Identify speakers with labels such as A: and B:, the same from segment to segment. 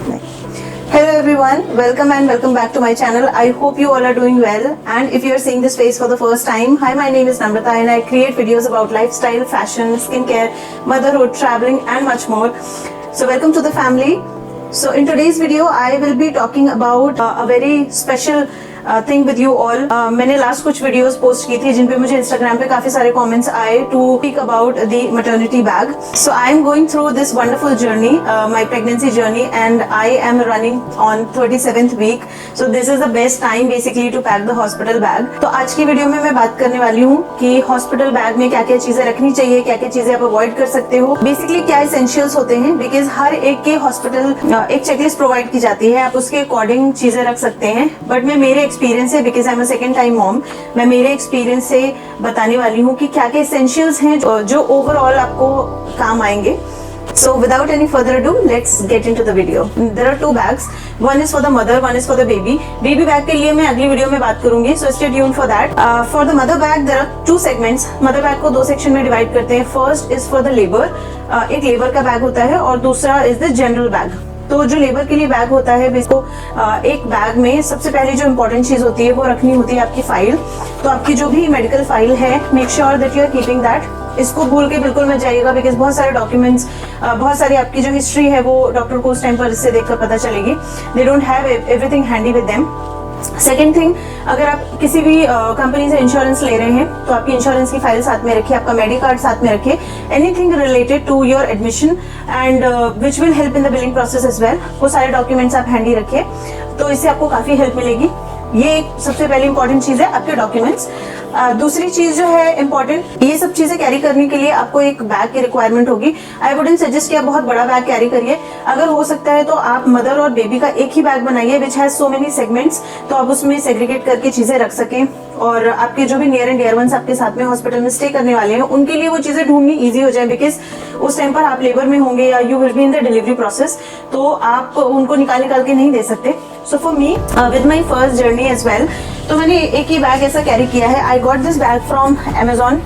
A: Hello everyone, welcome back to my channel. I hope you all are doing well, and if you are seeing this face for the first time, hi, my name is Namrata and I create videos about lifestyle, fashion, skincare, motherhood, traveling and much more. So welcome to the family. So in today's video I will be talking about a very special thing with you all. मैंने last कुछ videos post की थी जिन पे मुझे Instagram पे काफी सारे comments आए to speak about the maternity bag. So I am going through this wonderful journey, my pregnancy journey, and I am running on 37th week. So this is the best time basically to pack the hospital bag. तो आज की video में मैं बात करने वाली हूँ कि हॉस्पिटल बैग में क्या क्या चीजें रखनी चाहिए, क्या क्या चीजें आप अवॉइड कर सकते हो, बेसिकली क्या एसेंशियल्स होते हैं. बिकॉज हर एक के हॉस्पिटल एक चेकलिस्ट प्रोवाइड की जाती है, आप उसके अकॉर्डिंग चीजें रख सकते हैं. बट मैं मेरे एक्सपीरियंस है, because I am a second time mom, मैं मेरे एक्सपीरियंस से बताने वाली हूँ कि क्या क्या एसेंशियल्स हैं जो ओवरऑल आपको काम आएंगे. So without any further ado, let's get into the video. There are two bags. One is for the mother, one is for the baby. Baby bag के लिए मैं अगली वीडियो में बात करूंगी. So stay tuned for that. For the mother bag, there are two segments. Mother bag को दो section में डिवाइड करते हैं. First is for the labor. एक लेबर का बैग होता है और दूसरा is the general bag. तो जो लेबर के लिए बैग होता है, इसको एक बैग में सबसे पहले जो इम्पोर्टेंट चीज होती है वो रखनी होती है आपकी फाइल. तो आपकी जो भी मेडिकल फाइल है, make sure that you are keeping that. इसको भूल के बिल्कुल मत जाइएगा, बिकॉज बहुत सारे डॉक्यूमेंट्स, बहुत सारी आपकी जो हिस्ट्री है वो डॉक्टर को उस टाइम पर इससे देखकर पता चलेगी. They don't have everything handy with them. Second thing, अगर आप किसी भी कंपनी से इंश्योरेंस ले रहे हैं तो आपकी इंश्योरेंस की फाइल साथ में रखिए, आपका मेडी कार्ड साथ में रखिए. Anything related to your admission and which will help in the billing process as well, वो सारे डॉक्यूमेंट्स आप हैंडी रखिए. तो इससे आपको काफी हेल्प मिलेगी. ये एक सबसे पहली इंपॉर्टेंट चीज है, आपके डॉक्यूमेंट्स. दूसरी चीज जो है इम्पोर्टेंट, ये सब चीजें कैरी करने के लिए आपको एक बैग की रिक्वायरमेंट होगी. आई वुडंट सजेस्ट कि आप बहुत बड़ा बैग कैरी करिए. अगर हो सकता है तो आप मदर और बेबी का एक ही बैग बनाइए which has so many segments, तो आप उसमें सेग्रीगेट करके चीजें रख सकें. और आपके जो भी नियर एंड डियर वंस आपके साथ में हॉस्पिटल में स्टे करने वाले हैं, उनके लिए वो चीजें ढूंढनी इजी हो जाए. बिकॉज उस टाइम पर आप लेबर में होंगे या you will be in the delivery process, तो आप उनको निकाल के नहीं दे सकते. So for me with my first journey as well, तो मैंने एक ही बैग ऐसा कैरी किया है. I got this bag from Amazon.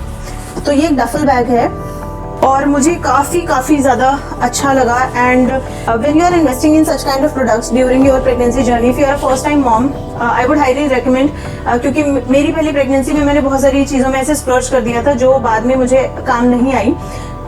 A: तो ये एक डफल बैग है और मुझे काफी ज्यादा अच्छा लगा. And when you are investing in such kind of products during your pregnancy journey, if you are first time mom, I would highly recommend. क्योंकि मेरी पहली प्रेगनेंसी में मैंने बहुत सारी चीजों में ऐसे स्प्लर्ज कर दिया था जो बाद में मुझे काम नहीं आई.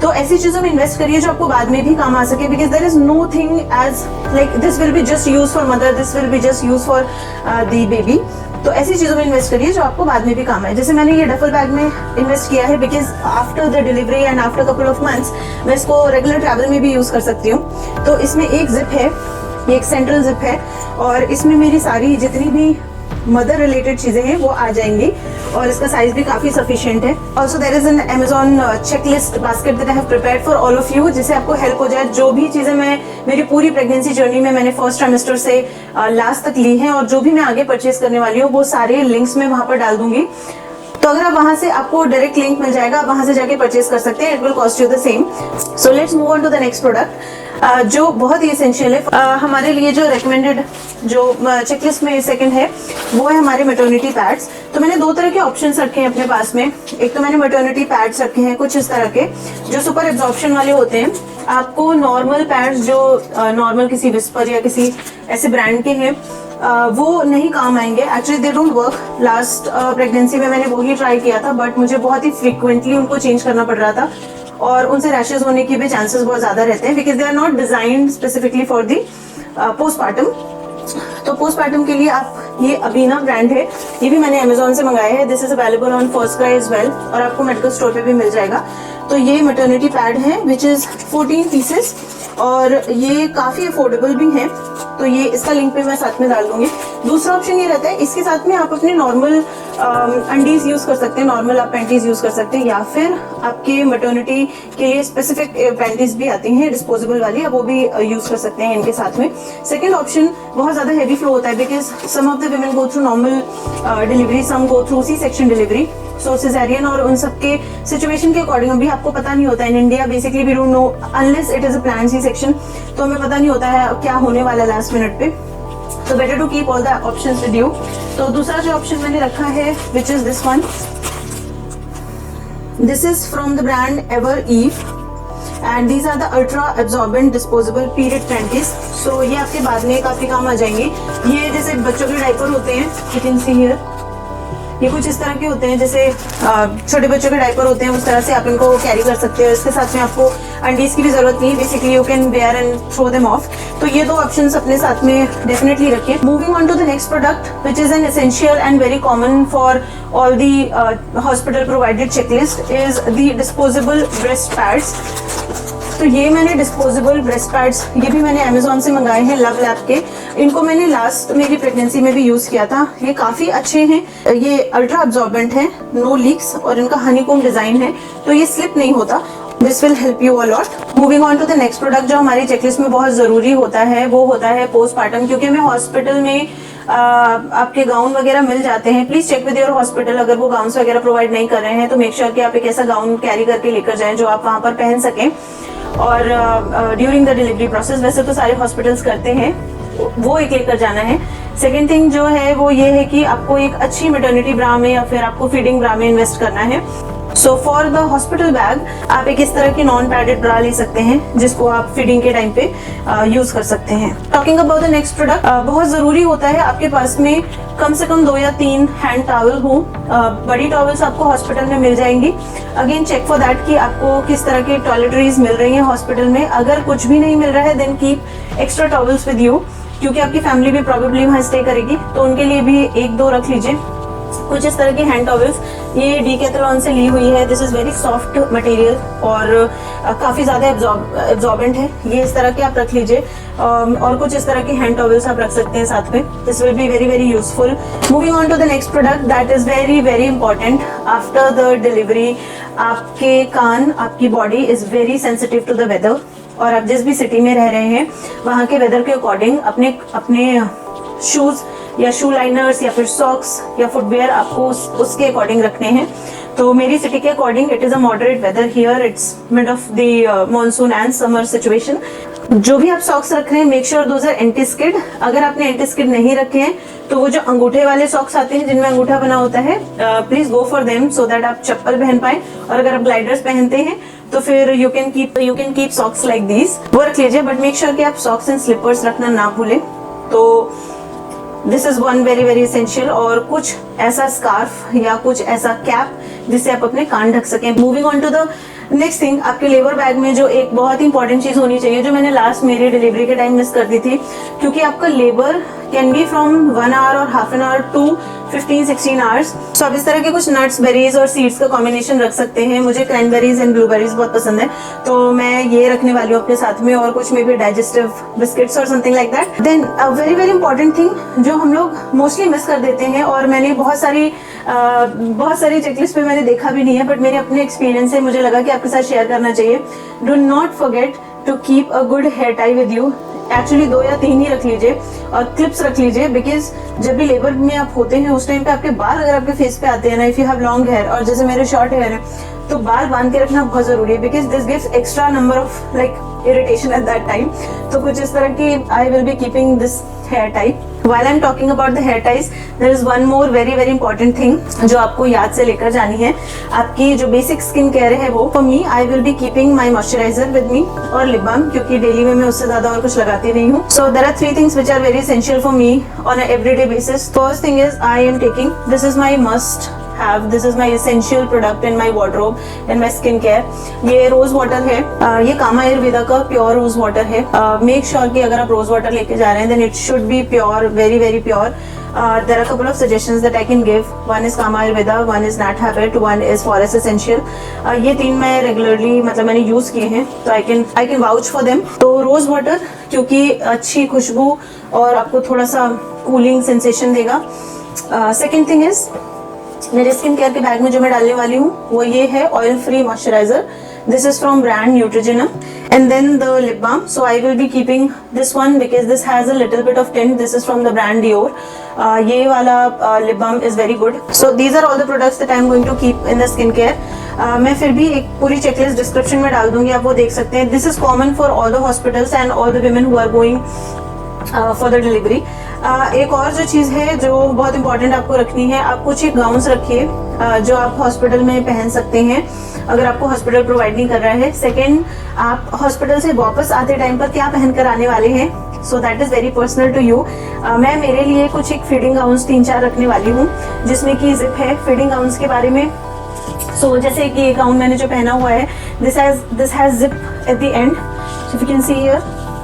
A: तो ऐसी चीजों में इन्वेस्ट करिए जो आपको बाद में भी काम आ सके. Because there is no thing as like this will be just use for mother, this will be just use for the baby. तो ऐसी चीजों में इन्वेस्ट करिए जो आपको बाद में भी काम आए. जैसे मैंने ये डफल बैग में इन्वेस्ट किया है, because after the delivery and after couple of months मैं इसको रेगुलर ट्रैवल में भी यूज कर सकती हूँ. तो इसमें एक जिप है, ये एक सेंट्रल जिप है, और इसमें मेरी सारी जितनी भी मदर रिलेटेड चीजें हैं वो आ जाएंगी. और इसका साइज भी काफी सफिशिएंट है. Also there is an Amazon checklist basket that I have prepared for all of you, जिससे आपको हेल्प हो जाए. जो भी चीजें मैं मेरी पूरी प्रेगनेंसी जर्नी में मैंने फर्स्ट ट्राइमेस्टर से लास्ट तक ली हैं, और जो भी मैं आगे परचेज करने वाली हूँ, वो सारे लिंक्स मैं वहां पर डाल दूंगी. तो अगर आप वहां से, आपको डायरेक्ट लिंक मिल जाएगा, आप वहां से जाके परचेज कर सकते हैं. It will cost you the same. So let's move on to the next product जो बहुत ही एसेंशियल है हमारे लिए. जो रिकमेंडेड जो चेकलिस्ट में सेकंड है वो है हमारे मैटरनिटी पैड्स. तो मैंने दो तरह के ऑप्शंस रखे हैं अपने पास में. एक तो मैंने मैटरनिटी पैड्स रखे हैं कुछ इस तरह के जो सुपर एब्जॉर्प्शन वाले होते हैं. आपको नॉर्मल पैड्स जो नॉर्मल किसी विस्पर या किसी ऐसे ब्रांड के हैं वो नहीं काम आएंगे. Actually they don't work. Last pregnancy में मैंने वही ट्राई किया था, बट मुझे बहुत ही फ्रीक्वेंटली उनको चेंज करना पड़ रहा था और उनसे रैशेज होने के भी चांसेस बहुत ज्यादा रहते हैं. Because they are not designed specifically for the postpartum. तो पोस्टपार्टम के लिए आप, ये अबीना ब्रांड है, ये भी मैंने Amazon से मंगाया है. This is available on FirstCry as well, और आपको मेडिकल स्टोर पे भी मिल जाएगा. तो ये मैटरनिटी पैड है विच इज 14 पीसेस, और ये काफी अफोर्डेबल भी है. तो ये इसका लिंक पे मैं साथ में डाल दूंगी. दूसरा ऑप्शन ये रहता है, इसके साथ में आप अपने नॉर्मल अंडीज यूज कर सकते हैं, नॉर्मल आप पैंटीज यूज कर सकते हैं, या फिर आपके मैटरनिटी के लिए स्पेसिफिक पैंटीज भी आती हैं डिस्पोजेबल वाली, आप वो भी यूज कर सकते हैं इनके साथ में. सेकेंड ऑप्शन बहुत ज्यादा हैवी फ्लो होता है, because some of the women go through normal delivery, some go through C section delivery, so caesarean, और उन सबके सिचुएशन के अकॉर्डिंग भी आपको पता नहीं होता है. In India basically we don't know unless it is a plan C section, तो हमें पता नहीं होता है क्या होने वाला है लास्ट मिनट पे. तो better to keep all the options with you. तो दूसरा जो ऑप्शन मैंने रखा है which is this one. This is from the brand Ever Eve, and these are the ultra absorbent disposable period panties. सो ये आपके बाद में काफी काम आ जाएंगे। ये जैसे बच्चों के डायपर होते हैं, यू कैन सी हियर, ये कुछ इस तरह के होते हैं, जैसे छोटे बच्चों के डायपर होते हैं, उस तरह से आप इनको कैरी कर सकते हो। इसके साथ में आपको अंडीज की भी जरूरत नहीं है, basically you can wear and throw them off. तो ये दो ऑप्शंस अपने साथ में डेफिनेटली रखिए। Moving on to the next product which is an essential and very common for all the hospital provided checklist is the disposable breast pads. तो ये मैंने डिस्पोजेबल ब्रेस्ट पैड्स, ये भी मैंने अमेजोन से मंगाए हैं, लव लैब के। इनको मैंने लास्ट मेरी प्रेगनेंसी में भी यूज किया था। ये काफी अच्छे हैं, ये अल्ट्रा अब्जॉर्बेंट है, नो लीक्स, और इनका हनीकॉम्ब डिजाइन है, तो ये स्लिप नहीं होता। This will help you a lot. Moving on to the next product जो हमारी चेकलिस्ट में बहुत जरूरी होता है, वो होता है पोस्टपार्टम। क्योंकि हमें हॉस्पिटल में आपके गाउन वगैरह मिल जाते हैं। Please check with your hospital, अगर वो गाउन वगैरह प्रोवाइड नहीं कर रहे हैं तो मेक श्योर कि आप एक ऐसा गाउन कैरी करके लेकर जाएं जो आप वहां पर पहन सकें। और ड्यूरिंग द डिलीवरी प्रोसेस, वैसे तो सारे हॉस्पिटल्स करते हैं, वो एक लेकर जाना है। सेकेंड थिंग जो है वो ये है कि आपको एक अच्छी मैटरनिटी ब्रा में या फिर आपको फीडिंग ब्रा में इन्वेस्ट करना है। So for the hospital bag आप एक इस तरह की नॉन पैडेड ब्रा ले सकते हैं जिसको आप फीडिंग के टाइम पे यूज कर सकते हैं। Talking about the next product, बहुत जरूरी होता है आपके पास में कम से कम 2 या 3 हैंड टॉवल हो। बड़ी टॉवल्स आपको हॉस्पिटल में मिल जाएंगी। अगेन चेक फॉर दैट कि आपको किस तरह की टॉयलेटरीज मिल रही हैं हॉस्पिटल में। अगर कुछ भी नहीं मिल रहा है then keep extra towels with you, क्योंकि आपकी फैमिली भी प्रोबेबली वहाँ स्टे करेगी, तो उनके लिए भी 1-2 रख लीजिए। कुछ इस तरह की हैंड टॉवल्स, ये डीकैथलॉन से ली हुई है। This is very soft material और काफी ज्यादा एब्जॉर्बेंट है। ये इस तरह के आप रख लीजिए, और कुछ इस तरह की हैंड टॉवल्स आप रख सकते हैं साथ में। This will be very very useful. Moving on to the next product that is very very important after the delivery. आपके कान, आपकी body is very sensitive to the weather, और आप जिस भी सिटी में रह रहे हैं वहाँ के वेदर के अकॉर्डिंग अपने शूज या शू लाइनर्स या फिर सॉक्स या फुटवेयर आपको उसके अकॉर्डिंग रखने हैं। तो मेरी सिटी के according it is a moderate weather here, it's mid of the monsoon and summer situation. जो भी आप सॉक्स रख रहे हैं make sure those are anti skid. अगर आपने एंटी स्किड नहीं रखे हैं तो वो जो अंगूठे वाले सॉक्स आते हैं जिनमें अंगूठा बना होता है, please go for them so that आप चप्पल पहन पाए। और अगर आप ग्लाइडर्स पहनते हैं तो फिर you can keep socks like these, वो रख लीजिए। बट मेक श्योर कि आप सॉक्स एंड स्लीपर्स रखना ना भूलें। तो this is one very very essential. और कुछ ऐसा स्कार्फ या कुछ ऐसा कैप जिससे आप अपने कान ढक सकें। Moving on to the next thing, आपके लेबर बैग में जो एक बहुत इंपॉर्टेंट चीज होनी चाहिए, जो मैंने लास्ट मेरी डिलीवरी के टाइम मिस कर दी थी, क्योंकि आपका labour can be from 1 hour और half an hour to 15-16 hours. So आप इस तरह के कुछ नट्स, बेरीज और सीड्स का कॉम्बिनेशन रख सकते हैं। मुझे क्रैनबेरीज एंड ब्लूबेरीज बहुत पसंद है, तो मैं ये रखने वाली हूँ अपने साथ में, और कुछ मे बी डाइजेस्टिव बिस्किट्स और something like that. Then a very very important thing जो हम लोग मोस्टली मिस कर देते हैं, और मैंने बहुत सारी चेकलिस्ट पे मैंने देखा भी नहीं है, बट मेरे अपने एक्सपीरियंस से मुझे लगा कि आपके साथ शेयर करना चाहिए। Do not forget to keep a good hair tie with you. Actually 2 या 3 ही रख लीजिए, और क्लिप्स रख लीजिए, बिकॉज जब भी लेबर में आप होते हैं उस टाइम पे आपके बाल अगर आपके फेस पे आते हैं ना, if you have long hair, और जैसे मेरे शॉर्ट हेयर है, तो बाल बांध के रखना बहुत जरूरी है, because this gives extra number of like irritation at that time. तो कुछ इस तरह की I will be keeping this hair tie. While I'm talking about the hair ties, there is one more very very important thing जो आपको याद से लेकर जानी है। आपकी जो बेसिक स्किन केयर है वो, for me I will be keeping my moisturizer with me और लिप बाम, क्योंकि डेली में मैं उससे ज्यादा और कुछ लगाती नहीं हूँ। So there are 3 things which are very essential for me on a everyday basis. First thing is I am taking, this is my must have, this is my essential product in my wardrobe in my skin care. ये rose water है, ये कामा आयुर्वेदा का pure rose water है। Make sure कि अगर आप rose water लेके जा रहे हैं then it should be pure, very very pure. There are a couple of suggestions that I can give. One is Kama Ayurveda, one is Nat Habit, one is Forest Essential. ये 3 मैं regularly मतलब मैंने use किए हैं, तो I can vouch for them. तो rose water क्योंकि अच्छी खुशबू और आपको थोड़ा सा कूलिंग सेंसेशन देगा। सेकेंड थिंग इज मेरे स्किन केयर के बैग में जो मैं डालने वाली हूँ वो ये है oil free moisturiser. This is from brand Neutrogena. And then the lip balm. So I will be keeping this one because this has a little bit of tint. This is from the brand Dior. ये वाला lip balm is very good. So these are all the products that I am going to keep in the skin care. मैं फिर भी एक पूरी checklist description में डाल दूंगी, आप वो देख सकते हैं। This is common for all the hospitals and all the women who are going for the delivery. एक और जो चीज़ है जो बहुत इंपॉर्टेंट आपको रखनी है, आप कुछ एक गाउन्स रखिए जो आप हॉस्पिटल में पहन सकते हैं अगर आपको हॉस्पिटल प्रोवाइड नहीं कर रहा है। सेकेंड, आप हॉस्पिटल से वापस आते टाइम पर क्या पहन कर आने वाले हैं, so that is very personal to you. मैं मेरे लिए कुछ एक फीडिंग गाउन्स 3-4 रखने वाली हूँ जिसमें कि जिप है। फीडिंग गाउन्स के बारे में जैसे कि ये गाउन मैंने जो पहना हुआ है, this has zip at the end, if you can see here,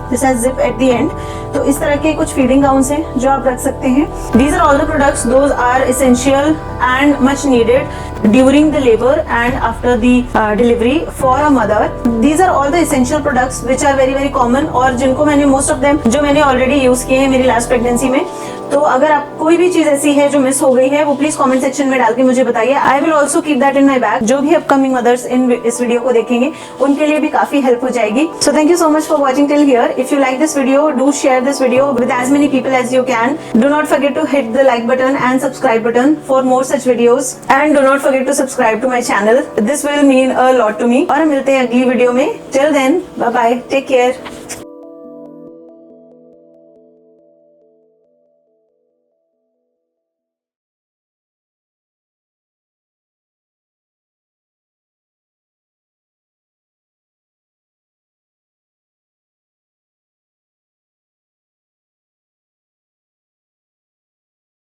A: this has zip at the end. तो इस तरह के कुछ फीडिंग गाउन्स हैं जो आप रख सकते हैं। These are all the products those are essential and much needed during the labour and after the delivery for a mother. These are all the essential products which are very very common और जिनको मैंने most of them जो मैंने already use किए हैं मेरी last pregnancy में। तो अगर आप कोई भी चीज ऐसी है जो मिस हो गई है वो प्लीज कमेंट सेक्शन में डाल के मुझे बताइए। I will also keep that in my bag. जो भी अपकमिंग मदर्स इस वीडियो को देखेंगे उनके लिए भी काफी हेल्प हो जाएगी। So thank you so much for watching till here. If you like this video, do share this video with as many people as you can. Do not forget to hit the like button and subscribe button for more such videos and do not forget to subscribe to my channel. This will mean a lot to me. और हम मिलते हैं अगली video में. Till then, bye bye. Take care.